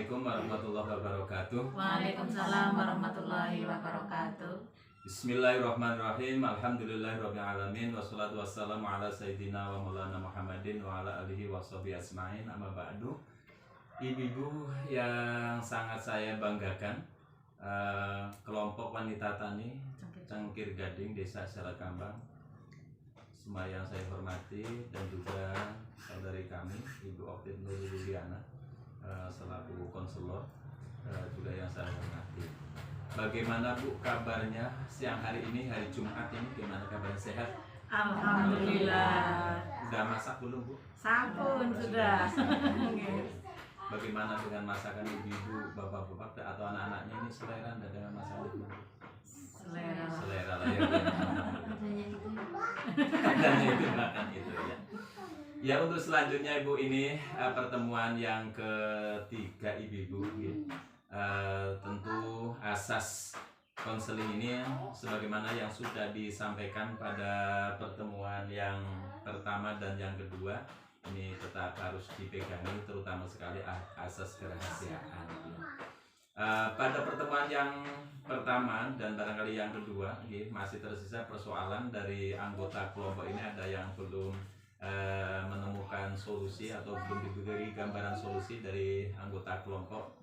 Assalamualaikum warahmatullahi wabarakatuh. Waalaikumsalam warahmatullahi wabarakatuh. Bismillahirrahmanirrahim. Alhamdulillahirabbil alamin wassalatu wassalamu ala sayyidina wa maulana Muhammadin wa ala alihi washabihi asmain. Amma ba'du. Ibu-ibu yang sangat saya banggakan, kelompok wanita tani Cengkir Gading Desa Salakambang, semua yang saya hormati, dan juga saudari kami Ibu Oktin Nurliana selaku konselor, juga yang saya hormati. Bagaimana Bu kabarnya siang hari ini, hari Jumat ini? Gimana kabarnya, sehat? Alhamdulillah. Udah masak belum Bu? Sampun sudah. Bagaimana dengan masakan ibu-ibu, bapak-bapak atau anak-anaknya ini, selera Anda dengan masakan ibu? Selera lah ya. Adanya itu makan itu ya. Ya, untuk selanjutnya Ibu, ini pertemuan yang ketiga ibu-ibu ya. Tentu asas konseling ini sebagaimana yang sudah disampaikan pada pertemuan yang pertama dan yang kedua, ini tetap harus dipegangi, terutama sekali asas kerahasiaan ya. Pada pertemuan yang pertama dan barangkali yang kedua ya, masih tersisa persoalan dari anggota kelompok ini. Ada yang belum menemukan solusi atau belum diberi gambaran solusi dari anggota kelompok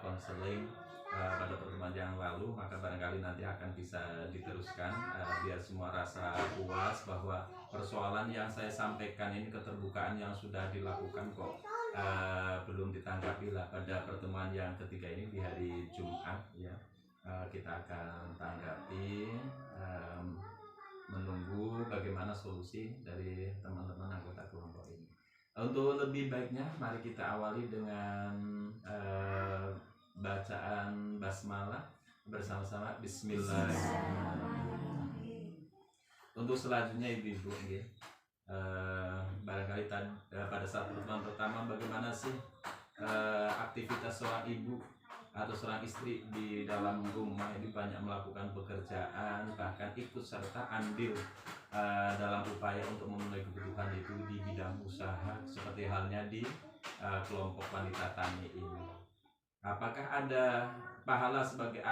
konseling pada pertemuan yang lalu, maka barangkali nanti akan bisa diteruskan biar semua rasa puas bahwa persoalan yang saya sampaikan ini, keterbukaan yang sudah dilakukan kok belum ditanggapi lah pada pertemuan yang ketiga ini di hari Jumat ya. Kita akan tanggapi, menunggu bagaimana solusi dari teman-teman anggota kelompok ini. Untuk lebih baiknya, mari kita awali dengan bacaan basmalah bersama-sama. Bismillahirrahmanirrahim. Untuk selanjutnya ibu-ibu, barangkali pada saat pertemuan pertama, bagaimana sih aktivitas seorang ibu atau seorang istri di dalam rumah ini? Banyak melakukan pekerjaan, bahkan ikut serta andil dalam upaya untuk memenuhi kebutuhan itu di bidang usaha, seperti halnya di kelompok wanita tani ini. Apakah ada pahala sebagai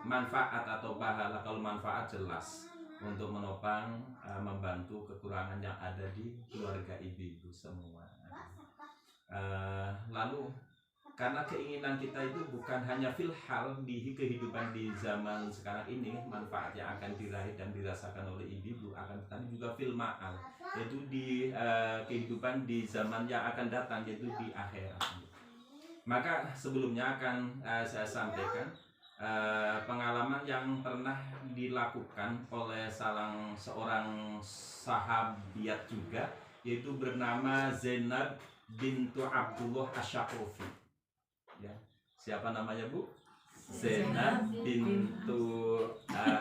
manfaat atau pahala? Kalau manfaat jelas untuk menopang, membantu kekurangan yang ada di keluarga ibu-ibu semua. Lalu karena keinginan kita itu bukan hanya filhal di kehidupan di zaman sekarang ini, manfaat yang akan diraih dan dirasakan oleh ibu-ibu, akan tetapi juga fil ma'al, yaitu di kehidupan di zaman yang akan datang, yaitu di akhirat. Maka sebelumnya akan saya sampaikan pengalaman yang pernah dilakukan oleh seorang sahabiat juga, yaitu bernama Zainab bintu Abdullah Asy-Syakofi ya. Siapa namanya Bu? Zainab bintu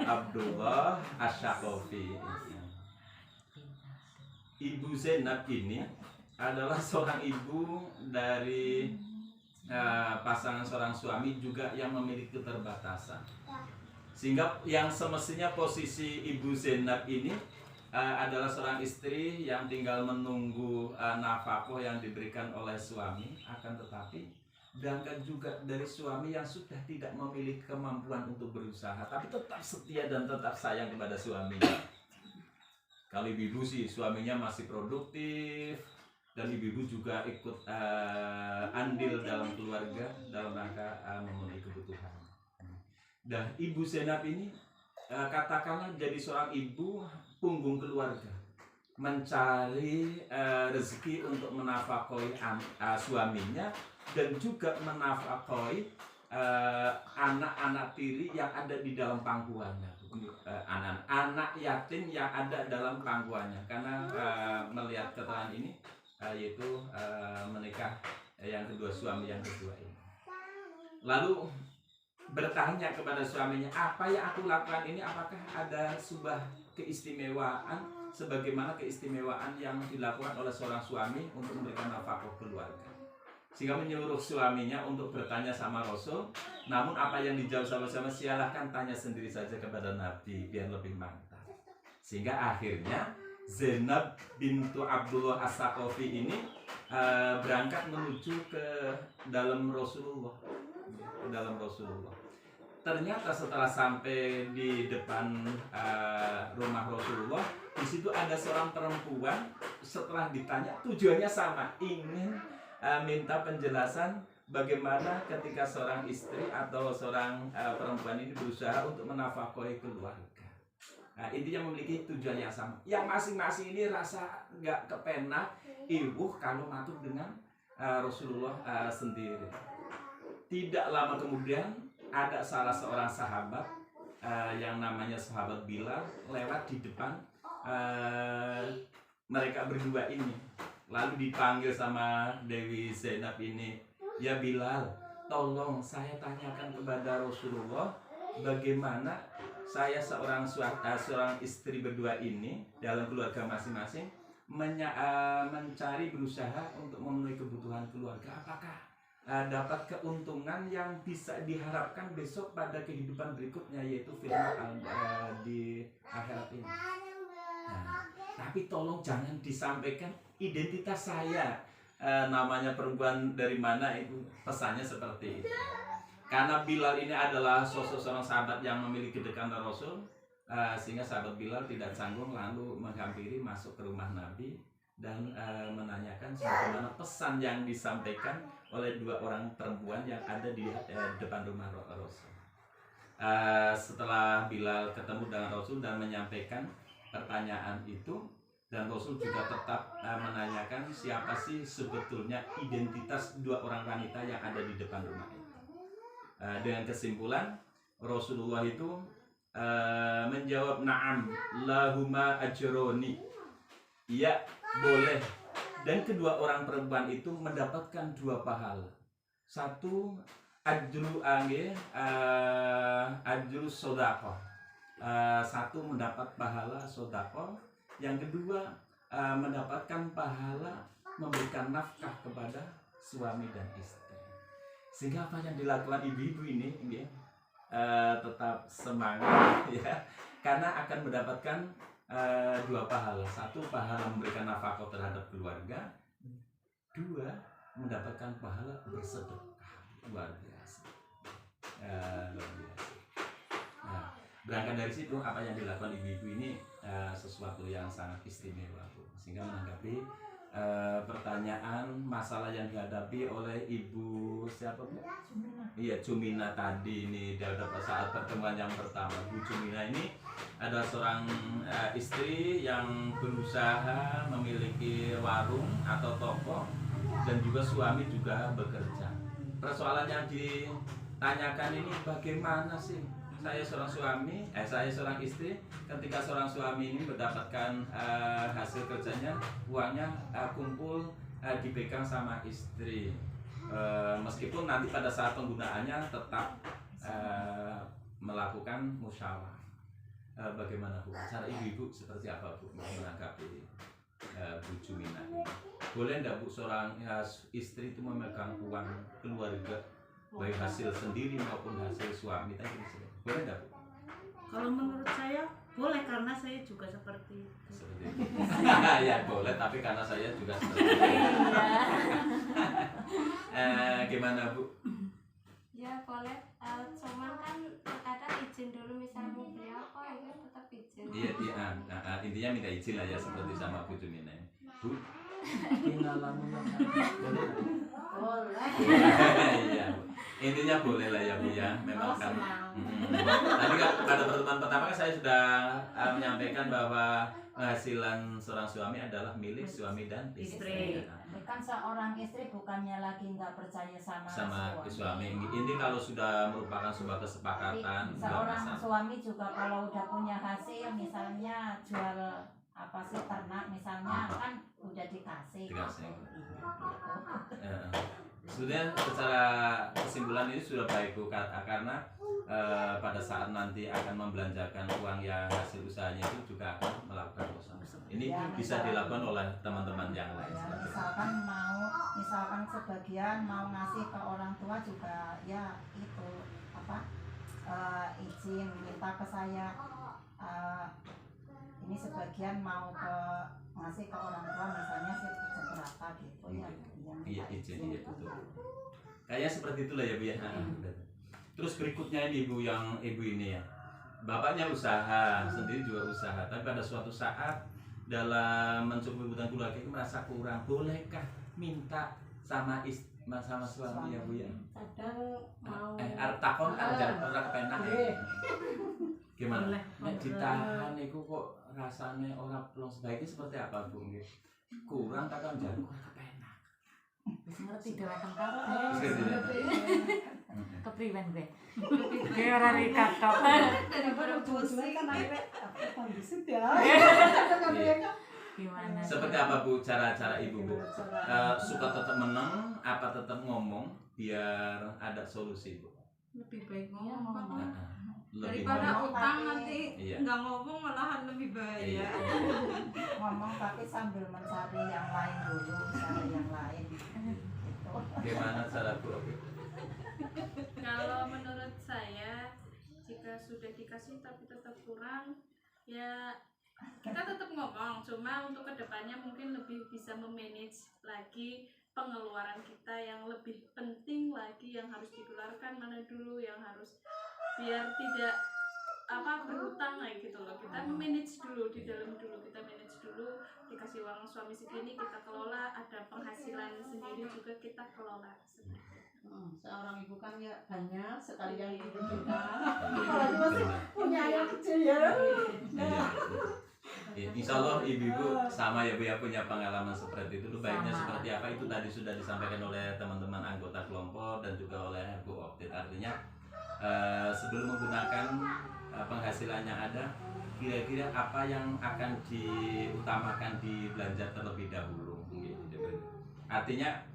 Abdullah Asy-Syakofi. Ibu Zainab ini adalah seorang ibu dari pasangan seorang suami juga yang memiliki keterbatasan, sehingga yang semestinya posisi Ibu Zainab ini adalah seorang istri yang tinggal menunggu nafkah yang diberikan oleh suami, akan tetapi berangkat juga dari suami yang sudah tidak memiliki kemampuan untuk berusaha, tapi tetap setia dan tetap sayang kepada suaminya. Kalau ibu sih suaminya masih produktif, dan ibu-ibu juga ikut andil dalam keluarga dalam rangka memenuhi kebutuhan. Dan Ibu Zainab ini katakanlah jadi seorang ibu punggung keluarga, mencari rezeki untuk menafkahi suaminya dan juga menafkahi anak-anak tiri yang ada di dalam pangkuannya, anak-anak yatim yang ada dalam pangkuannya. Karena melihat keterangan ini, yaitu menikah yang kedua, suami yang kedua ini. Lalu bertanya kepada suaminya, apa yang aku lakukan ini, apakah ada sebuah keistimewaan sebagaimana keistimewaan yang dilakukan oleh seorang suami untuk memberikan nafkah keluarga? Sehingga menyuruh suaminya untuk bertanya sama Rasul. Namun apa yang dijawab sama-sama, silahkan tanya sendiri saja kepada Nabi biar lebih mantap. Sehingga akhirnya Zainab bintu Abdullah Asy-Syakofi ini berangkat menuju ke dalam Rasulullah. Ternyata setelah sampai di depan rumah Rasulullah, di situ ada seorang perempuan. Setelah ditanya, tujuannya sama, ingin minta penjelasan bagaimana ketika seorang istri atau seorang perempuan ini berusaha untuk menafkahi keluarga. Nah, intinya memiliki tujuan yang sama. Yang masing-masing ini rasa nggak kepenak, ibu kalau matur dengan Rasulullah sendiri. Tidak lama kemudian ada salah seorang sahabat yang namanya sahabat Bilal lewat di depan mereka berdua ini. Lalu dipanggil sama Dewi Zainab ini, "Ya Bilal, tolong saya tanyakan kepada Rasulullah bagaimana saya seorang istri berdua ini dalam keluarga masing-masing mencari berusaha untuk memenuhi kebutuhan keluarga. Apakah dapat keuntungan yang bisa diharapkan besok pada kehidupan berikutnya, yaitu firman di akhirat ini. Nah, tapi tolong jangan disampaikan identitas saya, namanya perempuan dari mana, itu pesannya seperti itu. Karena Bilal ini adalah sosok seorang sahabat yang memiliki kedekatan Rasul, sehingga sahabat Bilal tidak canggung lalu menghampiri masuk ke rumah Nabi dan menanyakan bagaimana pesan yang disampaikan oleh dua orang perempuan yang ada di depan rumah Rasul. Setelah Bilal ketemu dengan Rasul dan menyampaikan pertanyaan itu, dan Rasul juga tetap menanyakan siapa sih sebetulnya identitas dua orang wanita yang ada di depan rumah itu. Dengan kesimpulan Rasulullah itu menjawab, "Na'am lahuma ajroni." Iya, boleh. Dan kedua orang perempuan itu mendapatkan dua pahala. Satu, ajru sodaqah. Satu mendapat pahala sodaqah. Yang kedua mendapatkan pahala memberikan nafkah kepada suami dan istri. Sehingga apa yang dilakukan ibu-ibu ini ya, tetap semangat ya, karena akan mendapatkan dua pahala. Satu, pahala memberikan nafkah terhadap keluarga. Dua, mendapatkan pahala bersedekah. Luar biasa. Nah, berangkat dari situ apa yang dilakukan ibu-ibu ini sesuatu yang sangat istimewa, sehingga menanggapi pertanyaan masalah yang dihadapi oleh ibu siapa Bu? Iya, Cumina tadi ini saat pertemuan yang pertama. Bu Cumina ini adalah seorang istri yang berusaha memiliki warung atau toko, dan juga suami juga bekerja. Persoalan yang ditanyakan ini, bagaimana sih saya seorang istri, ketika seorang suami ini mendapatkan hasil kerjanya, uangnya kumpul dipegang sama istri, meskipun nanti pada saat penggunaannya tetap melakukan musyawarah. Bagaimana Bu? Cara ibu-ibu seperti apa Bu menanggapi Bu Cumina ini? Boleh enggak Bu seorang istri itu memegang uang keluarga, baik hasil sendiri maupun hasil suami tadi? Boleh enggak Bu? Kalau menurut saya boleh, karena saya juga seperti itu. Seperti itu. Ya boleh, tapi karena saya juga seperti itu. Gimana Bu? Ya boleh, cuman kan terkadang izin dulu, misal mau beli apa itu tetap izin. Iya, intinya minta izin lah ya, seperti sama Bu Cumina. Bu, kenalan boleh? Boleh. Iya, intinya boleh lah ya Bu ya. Memang kan. Tadi kan pada pertemuan pertama kan saya sudah menyampaikan bahwa penghasilan seorang suami adalah milik suami dan istri. Kan seorang istri bukannya lagi nggak percaya sama suami. Ini kalau sudah merupakan sebuah kesepakatan. Seorang suami juga kalau udah punya hasil, misalnya jual apa sih ternak misalnya, kan udah dikasih. Sebenarnya secara kesimpulan ini sudah baik Bu, karena pada saat nanti akan membelanjakan uang yang hasil usahanya itu juga akan melakukan dosa. Ini ya, bisa dilakukan oleh teman-teman yang lain. Ya, misalkan sebagian mau ngasih ke orang tua juga, ya itu apa, izin minta ke saya, ini sebagian mau ngasih ke orang tua misalnya seberapa gitu ya. Iya, minta izin iya betul. Nah, Kayaknya seperti itulah ya Bu ya. Terus berikutnya ini Ibu yang Ibu ini ya. Bapaknya usaha, sendiri juga usaha, tapi pada suatu saat dalam mencukupi kebutuhan keluarga itu merasa kurang. Bolehkah minta sama sama suami ya Bu ya? Kadang mau Arep takon kan jar ora kepenak. Gimana? Boleh. Nek ditahan iku kok rasane ora plong sebaiknya seperti apa Bu nggih? Kurang tak kan jar ora kepenak. Wis ngerti dhewekan kabeh. Wis ngerti, ya? Kepriwen kowe? Kowe ora rikat tok. daripada ujung-ujungnya kan akhirnya apa kondisi ya. Gimana? Seperti apa Bu cara-cara Ibu Bu? Suka tetap menang apa tetap ngomong biar ada solusi Bu? Lebih baik Iya, ngomong ngomong. Pak. Lebih Daripada baik. utang nanti Iya. nggak ngomong malahan lebih baik Iya. ya. Ngomong tapi sambil mencari yang lain dulu, cari yang lain gitu. Gimana cara Bu? Oke. Kalau menurut saya, jika sudah dikasih tapi tetap kurang, ya kita tetap ngomong. Cuma untuk kedepannya mungkin lebih bisa memanage lagi pengeluaran kita yang lebih penting lagi, yang harus dikeluarkan mana dulu, yang harus biar tidak berhutang kayak gitu loh. Kita manage dulu di dalam dulu, kita manage dulu, dikasih uang suami segini kita kelola, ada penghasilan sendiri juga kita kelola. Seorang ibu kan ya banyak sekali yang dibutuhkan. Apalagi masih punya anak kecil ya. Iya. Ya, insya Allah ibu-ibu sama ya Bu ya punya pengalaman seperti itu. Baiknya Sama. seperti apa itu tadi sudah disampaikan oleh teman-teman anggota kelompok dan juga oleh Bu Optit. Artinya sebelum menggunakan penghasilan yang ada, kira-kira apa yang akan diutamakan di belanja terlebih dahulu gitu. Artinya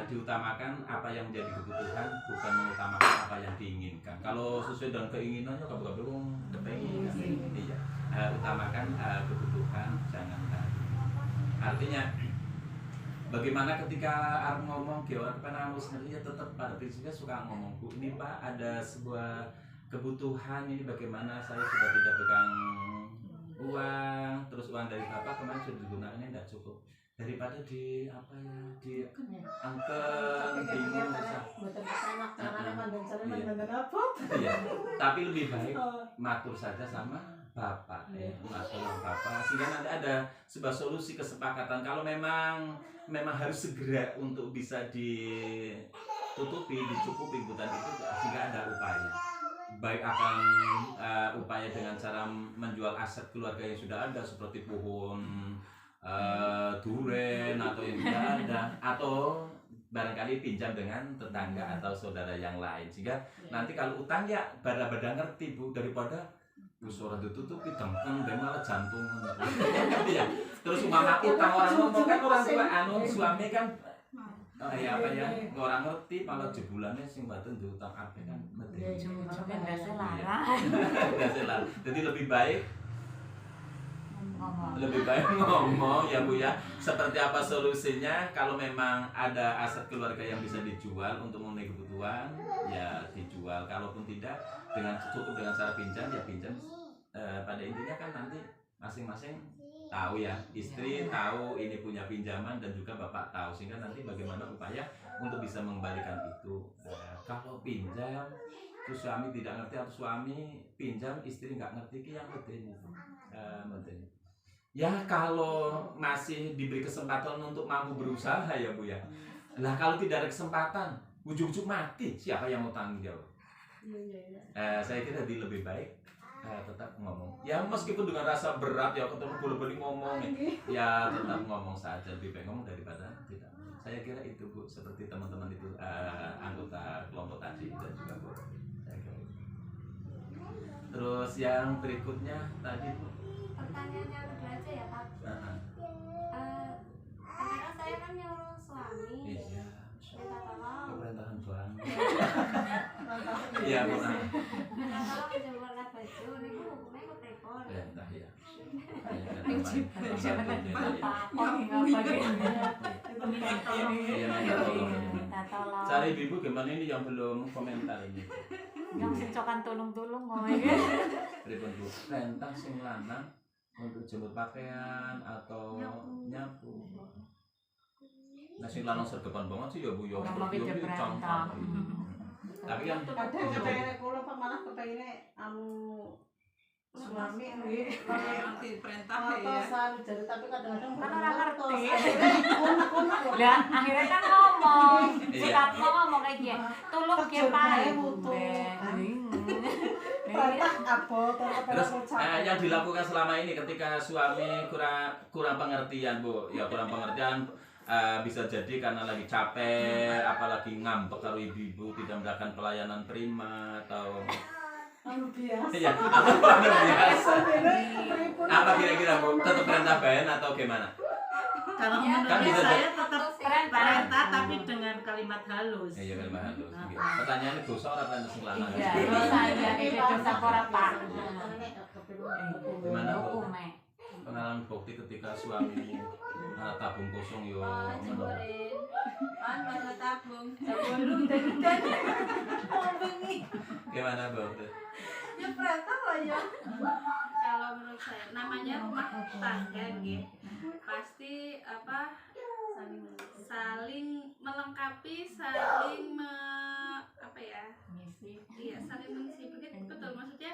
diutamakan apa yang menjadi kebutuhan, bukan mengutamakan apa yang diinginkan. Kalau sesuai dengan keinginannya kabur-kabur kepengen iya. Utamakan kebutuhan, jangan tadi. Artinya bagaimana ketika Arab ngomong orang penanggung sendiri ya tetap pada prinsipnya suka ngomong Bu ini Pak ada sebuah kebutuhan ini bagaimana saya sudah tidak pegang uang, terus uang dari Bapak kemarin sudah digunakan ini tidak cukup, daripada di apa ya di angker bingung susah. Iya, tapi lebih baik matur saja sama Bapak ya, matur sama Bapak sehingga nanti ada sebuah solusi kesepakatan. Kalau memang harus segera untuk bisa ditutupi, dicukupi kebutuhan itu sehingga ada upaya. Baik akan upaya dengan cara menjual aset keluarga yang sudah ada seperti pohon duren atau yang tidak ada, atau barangkali pinjam dengan tetangga atau saudara yang lain sehingga nanti kalau utang ya bada-bada ngerti Bu daripada suara ditutupi dengkeng dan malah jantung ya. Terus umpama utang orang ngomong kan orang tua suami kan orang ngerti malah jebulannya sing mboten diutang kabeh kan mesti Ujung-ujungnya ndase larang. jadi lebih baik Ngomong. ngomong ya Bu ya seperti apa solusinya. Kalau memang ada aset keluarga yang bisa dijual untuk memenuhi kebutuhan ya dijual, kalaupun tidak dengan cukup dengan cara pinjam ya pinjam. Pada intinya kan nanti masing-masing tahu ya, istri tahu ini punya pinjaman dan juga bapak tahu sehingga nanti bagaimana upaya untuk bisa mengembalikan itu. Kalau pinjam terus suami tidak ngerti atau suami pinjam istri nggak ngerti yang penting itu ya kalau masih diberi kesempatan untuk mampu berusaha ya Bu ya. Lah kalau tidak ada kesempatan ujung-ujung mati siapa yang mau tanggung jawab? Saya kira lebih baik tetap ngomong ya meskipun dengan rasa berat ya ketemu boleh-boleh ngomong ya tetap ngomong saja, lebih baik ngomong daripada tidak. Saya kira itu Bu seperti teman-teman itu anggota kelompok tadi dan juga Bu. Saya kira itu. Terus yang berikutnya tadi Bu pertanyaan yang kedua aja ya Pak. Kadang saya kan nyuruh suami iya minta tolong pemerintahan banget iya Bu minta tolong menjemurkan baju niku hukumnya kepripun? perintah ya cari ibu gimana ini yang belum komentar ini Yang secokan tulung-tulung ngomong. Pripun Bu perintah sing lanang untuk jemur pakaian atau nyapu. Nah sing lanang sergepan banget sih ya Bu ya. Orang mau Ya, beda ya, berantem. cangkem. Tapi kan Ada kepengen kula Pak malah kepengen suami Nanti perintah atau ya. selalu jadi tapi kadang-kadang Kan orang ngerti. Kuno-kuno ya. Lah akhirnya kan ngomong, Iya. sikapmu ngomong kayak gini. Tulung ki Terjun Pak. bae mutu. Perintah abot terus yang dilakukan selama ini ketika suami kurang pengertian Bu, ya kurang pengertian bisa jadi karena lagi capek, apalagi ngambek kalau ibu-ibu tidak mendapatkan pelayanan prima atau biasa. ya apa biasa. Pripun. Apa kira-kira Bu? Tetap perintah bayan atau gimana? Kalau Ya, Kan menurut bisa saya tetap perintah. perintah tapi dengan kalimat halus. Iya kan halus. Pertanyaannya dosa orang perintah sing lanang. Iya, dosa ya, itu dosa ora Pak. Gimana Bu? Hukume. Pengalaman bukti ketika suami tabung kosong yo Oh, menurut. jemborin. Kan masa tabung. Gimana Bu? Ya perintah lah ya. Kalau menurut saya namanya rumah tangga nggih. Pasti saling melengkapi, saling apa ya? Iya, saling mengisi. Betul maksudnya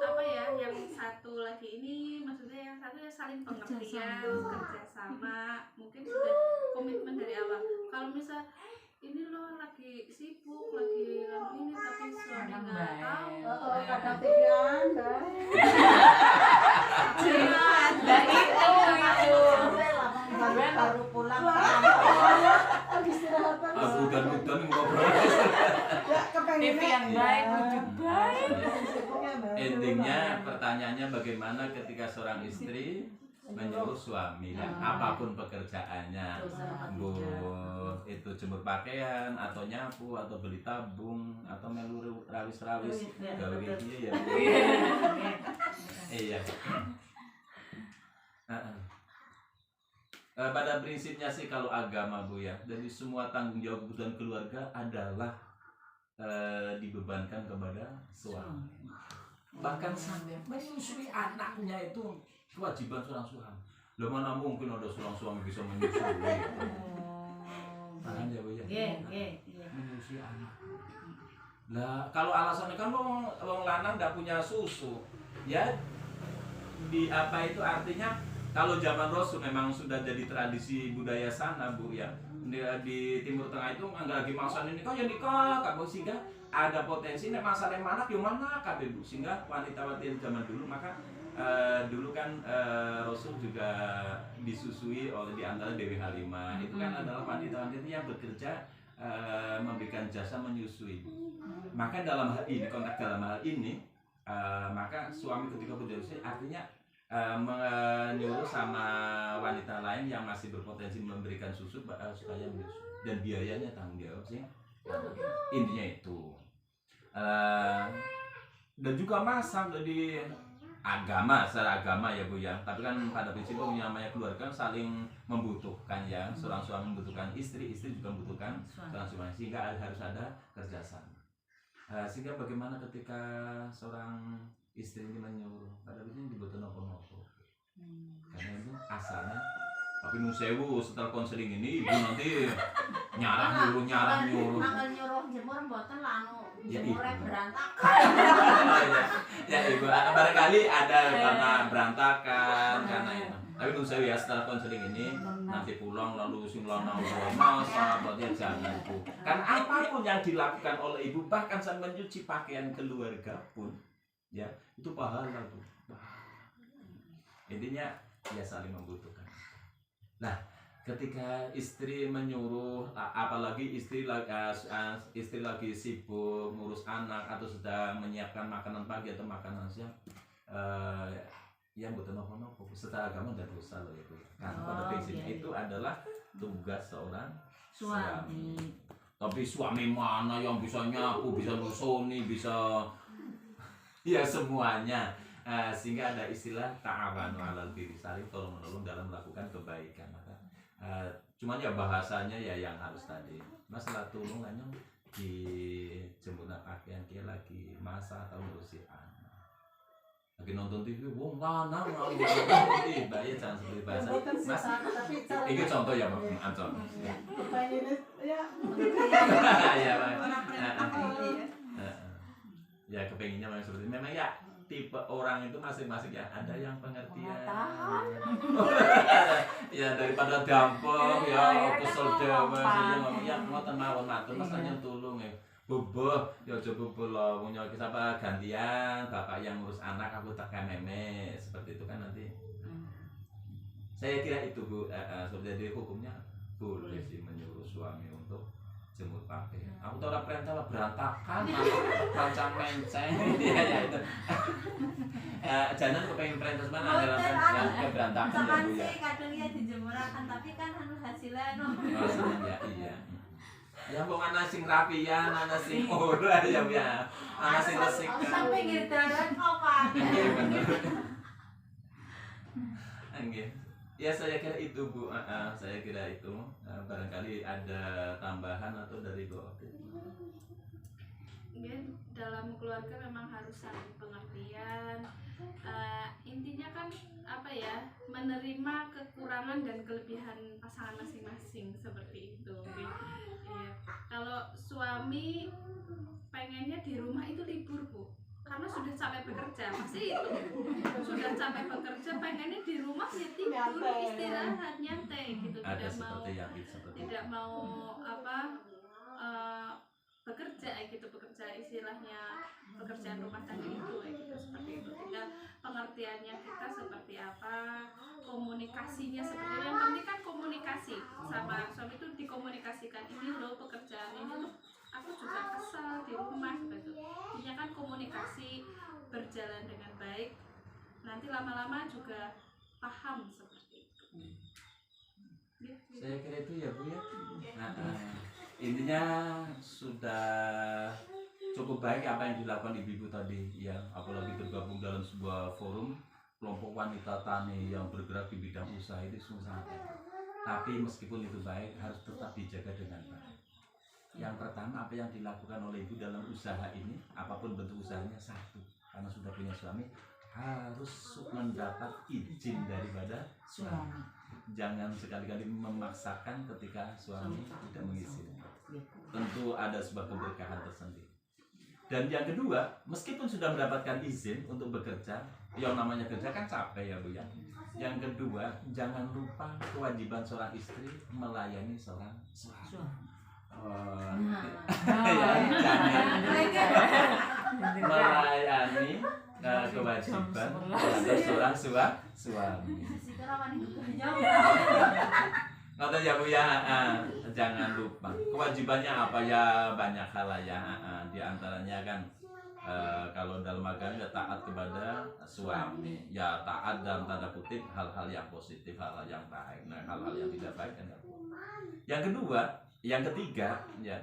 apa ya? Yang satu lagi ini maksudnya yang satu ya saling pengertian, kerjasama. Mungkin sudah komitmen dari awal. Kalau misal ini loh lagi sibuk, lagi ini tapi suami nggak tahu. Kadang pikiran, Lah itu. baru pulang habis istirahat Budan-budan ngobrol. ya kepengen TV yang baik, wujud baik. Intinya pertanyaannya bagaimana ketika seorang istri menyuruh suami apapun pekerjaannya, bu itu jemur pakaian atau nyapu atau beli tabung atau melu rawis-rawis gawe iki ya. Iya. Pada prinsipnya sih kalau agama Bu ya, jadi semua tanggung jawab kebutuhan keluarga adalah dibebankan kepada suami. Bahkan sampai menyusui anaknya itu kewajiban seorang suami. Lah mana mungkin ada seorang suami bisa menyusui? Paham ya Bu ya? Menyusui anak. Lah kalau alasannya kan wong lanang nggak punya susu, ya di apa itu artinya kalau zaman Rasul memang sudah jadi tradisi budaya sana Bu ya. Di Timur Tengah itu nggak lagi mangsa nikah ya nikah, kamu sehingga ada potensi nek masalah manak yo mana kabeh Bu, sehingga wanita-wanita zaman dulu maka dulu kan Rasul juga disusui oleh di antara Dewi Halimah. Itu kan adalah wanita-wanita yang bekerja memberikan jasa menyusui. Maka dalam hal ini, konteks dalam hal ini, maka suami ketika menyusui artinya menyuruh sama wanita lain yang masih berpotensi memberikan susu supaya menyusui, dan biayanya tanggung jawab sih. Intinya itu. Dan juga masak dari agama, secara agama ya Bu ya. Tapi kan pada prinsipnya yang namanya keluarga saling membutuhkan ya. Seorang suami membutuhkan istri, istri juga membutuhkan seorang suami, sehingga harus ada kerjasama. Sehingga bagaimana ketika seorang istri ini menyuruh, pada prinsipnya dibutuhkan nopo-nopo. Karena itu asalnya tapi nun sewu setelah konseling ini ibu nanti nyarah nyuruh Mangkel nyuruh jemur mboten lah Ya, jemure ibu. berantakan. ya ibu barangkali ada karena berantakan karena itu. Tapi nun sewu ya setelah konseling ini nanti pulang lalu sing lanang masa berarti jangan Bu. Karena apapun yang dilakukan oleh ibu bahkan sampai mencuci pakaian keluarga pun ya itu pahala Bu. Intinya ya saling membutuhkan. Nah, ketika istri menyuruh, apalagi istri lagi sibuk ngurus anak atau sedang menyiapkan makanan pagi atau makanan siang, yang butuh nopo-nopo secara agama dan dosa loh itu. Karena pada prinsipnya itu adalah tugas seorang suami. Tapi suami mana yang bisa nyapu, bisa nusoni, bisa ya semuanya. Sehingga ada istilah ta'awanu 'alal birri, saling tolong menolong dalam melakukan kebaikan. Maka cuman ya bahasanya ya yang harus tadi masalah tulung hanya di jemur pakaian dia lagi masak atau ngurusi anak. lagi nonton TV, wong lanang malu tiba ya jangan seperti bahasa Bukan sih, Mas. tapi cara Ini contoh ya, Pak. Contoh. ya ini ya Ya, Pak. Orang perintah ini ya. Ya kepenginnya memang seperti itu. Memang ya tipe orang itu masing-masing ya ada yang pengertian. Ya daripada dampung ya kesel dewe saya ngomong ya ngoten mawon matur Mas hanya tulung ya. Boboh, ya aja boboh lah, punya kita apa gantian, bapak yang ngurus anak, aku tekan meme, seperti itu kan nanti. Saya kira itu Bu, seperti hukumnya boleh sih menyuruh suami untuk jemur pakaian. Aku tahu orang perintah lah berantakan, rancang menceng, ya itu. Jangan kepengen perintah sebenarnya ada yang berantakan ya Misalkan Bu ya. sih kadang ya dijemurakan tapi kan anu hasilnya anu. Maksudnya ya iya. Ya mau ana sing rapian, ana sing ora ya ya. Ana sing resik. Sampai gitu apa? Iya benar. Nggih. Ya saya kira itu Bu, saya kira itu. Barangkali ada tambahan atau dari Bu. Ya, dalam keluarga memang harus saling pengertian. Intinya kan apa ya, menerima kekurangan dan kelebihan pasangan masing-masing seperti itu. Ya. Kalau suami pengennya di rumah itu libur Bu, karena sudah capek bekerja, pasti itu sudah capek bekerja pengennya di rumah ya tidur istirahat nyantai gitu, Ada seperti yang tidak mau apa bekerja gitu, bekerja istilahnya pekerjaan rumah tangga itu gitu, seperti itu. Tinggal pengertiannya kita seperti apa, komunikasinya seperti itu. Yang penting kan komunikasi sama suami itu dikomunikasikan, ini loh pekerjaan ini loh aku juga kesal di rumah seperti itu. Intinya kan komunikasi berjalan dengan baik, nanti lama-lama juga paham seperti itu. Saya kira itu ya Bu ya. Intinya sudah cukup baik apa yang dilakukan ibu-ibu tadi ya, apalagi tergabung dalam sebuah forum kelompok wanita tani yang bergerak di bidang usaha itu sangat baik. Tapi meskipun itu baik harus tetap dijaga dengan baik. Yang pertama apa yang dilakukan oleh ibu dalam usaha ini, apapun bentuk usahanya, satu, karena sudah punya suami harus mendapat izin daripada suami. Jangan sekali-kali memaksakan ketika suami tidak mengizinkan. Tentu ada sebuah keberkahan tersendiri. Dan yang kedua, meskipun sudah mendapatkan izin untuk bekerja, yang namanya kerja kan capek ya Bu ya. Yang kedua, jangan lupa kewajiban seorang istri melayani seorang suami. Melayani kewajiban terhadap seorang suami. Kata ya Bu ya, jangan lupa kewajibannya apa ya, banyak hal ya. Di antaranya kan kalau dalam agama ya taat kepada suami, ya taat dalam tanda kutip hal-hal yang positif, hal-hal yang baik. Nah hal-hal yang tidak baik kan. Yang kedua, yang ketiga ya,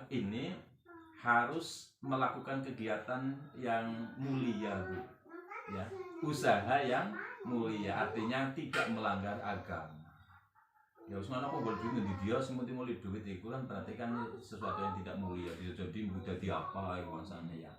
ini harus melakukan kegiatan yang mulia Bu. Ya, usaha yang mulia artinya tidak melanggar agama. Ya usman apa boleh duit di dia semua mulai duit itu kan berarti kan sesuatu yang tidak mulia. Dia jadi apa maksudnya ya.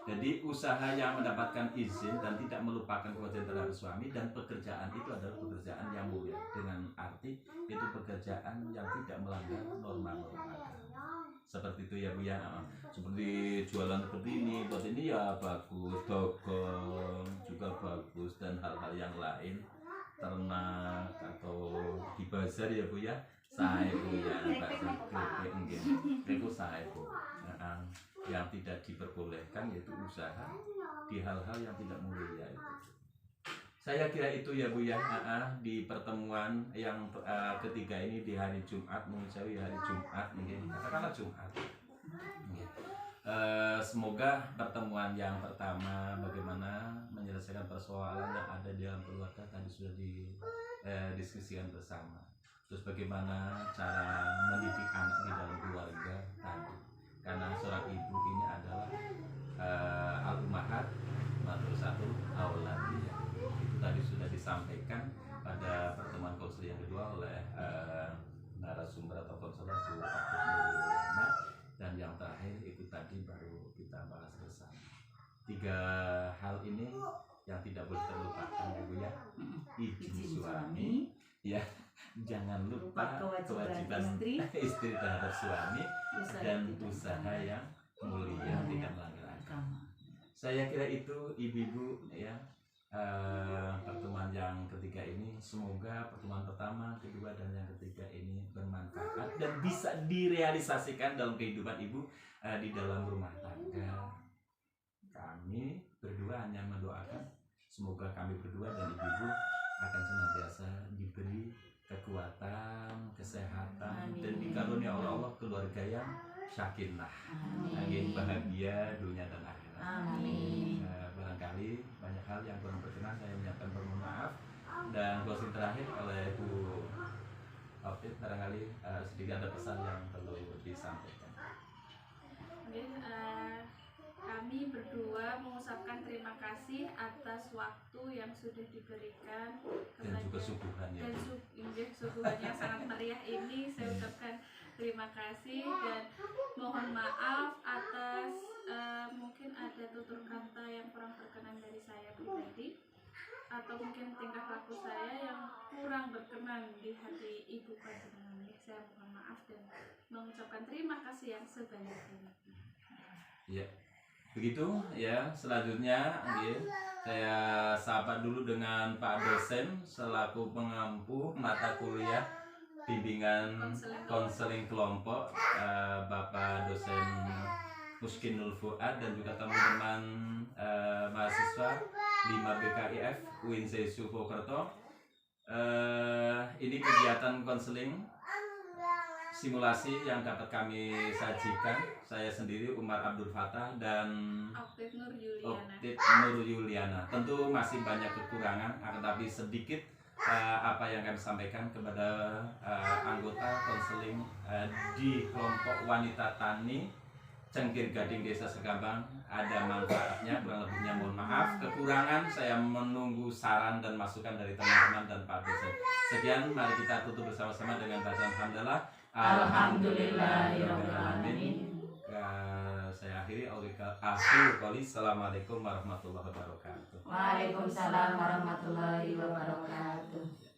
Jadi usaha yang mendapatkan izin dan tidak melupakan kewajiban terhadap suami, dan pekerjaan itu adalah pekerjaan yang mulia dengan arti itu pekerjaan yang tidak melanggar norma-norma agama. Seperti itu ya Bu ya. Seperti jualan seperti ini, buat ini ya bagus, dagang juga bagus, dan hal-hal yang lain, ternak atau di bazar ya Bu ya, saya Bu ya, bazar itu saya Bu. Yang tidak diperbolehkan yaitu usaha di hal-hal yang tidak mulia itu. Saya kira itu ya Bu ya, di pertemuan yang ketiga ini di hari Jumat, mengucapkan hari Jumat, mungkin katakanlah Jumat. Semoga pertemuan yang pertama bagaimana menyelesaikan persoalan yang ada di dalam keluarga tadi sudah didiskusikan bersama. Terus bagaimana cara mendidik anak di dalam keluarga tadi. Karena seorang ibu ini adalah al-ummahat madrasatul auladiyah. Itu tadi sudah disampaikan pada pertemuan konseling yang kedua oleh narasumber atau konselor Bu Abdul Mulana, dan yang terakhir itu tadi baru kita bahas bersama. 3 hal tidak boleh terlupakan Ibu ya. Izin Izin suami, ya jangan lupa kewajiban istri terhadap suami dan usaha yang mulia tidak melanggar agama. Saya kira itu ibu-ibu ya, pertemuan yang ketiga ini semoga pertemuan pertama, kedua dan yang ketiga ini bermanfaat dan bisa direalisasikan dalam kehidupan ibu di dalam rumah tangga. Kami berdua hanya mendoakan semoga kami berdua dan ibu-ibu akan senantiasa diberi kekuatan, kesehatan, dan dikarunia oleh Allah keluarga yang sakinah, angin bahagia dunia dan akhirat. Amin. Barangkali banyak hal yang kurang berkenan, saya menyampaikan permohonan maaf. Dan closing terakhir oleh Bu Opit, barangkali sedikit ada pesan yang perlu disampaikan. Oke, kami berdua mengucapkan terima kasih atas waktu yang sudah diberikan Dan juga subuhan ya. dan subuhan yang sangat meriah ini. Saya ucapkan terima kasih dan mohon maaf atas mungkin ada tutur kata yang kurang berkenan dari saya pribadi, atau mungkin tingkah laku saya yang kurang berkenan di hati ibu panjenengan. Saya mohon maaf dan mengucapkan terima kasih yang sebanyak-banyaknya. Ya, begitu ya. Selanjutnya saya sapa dulu dengan Pak dosen selaku pengampu mata kuliah bimbingan konseling kelompok, Bapak dosen Muskinul Fuad, dan juga teman-teman mahasiswa 5 BKIF UIN Supokerto. Ini kegiatan konseling simulasi yang dapat kami sajikan. Saya sendiri Umar Abdul Fattah dan Optit Nur Yuliana. Tentu masih banyak kekurangan, akan tapi sedikit apa yang kami sampaikan kepada anggota konseling di kelompok wanita tani Cengkir Gading Desa Sekambang ada manfaatnya. Kurang lebihnya mohon maaf. Kekurangan saya menunggu saran dan masukan dari teman-teman dan Pak dosen. Sekian, mari kita tutup bersama-sama dengan bacaan hamdalah. Alhamdulillahirobbilalamin. Saya akhiri Assalamualaikum warahmatullahi wabarakatuh. Waalaikumsalam warahmatullahi wabarakatuh.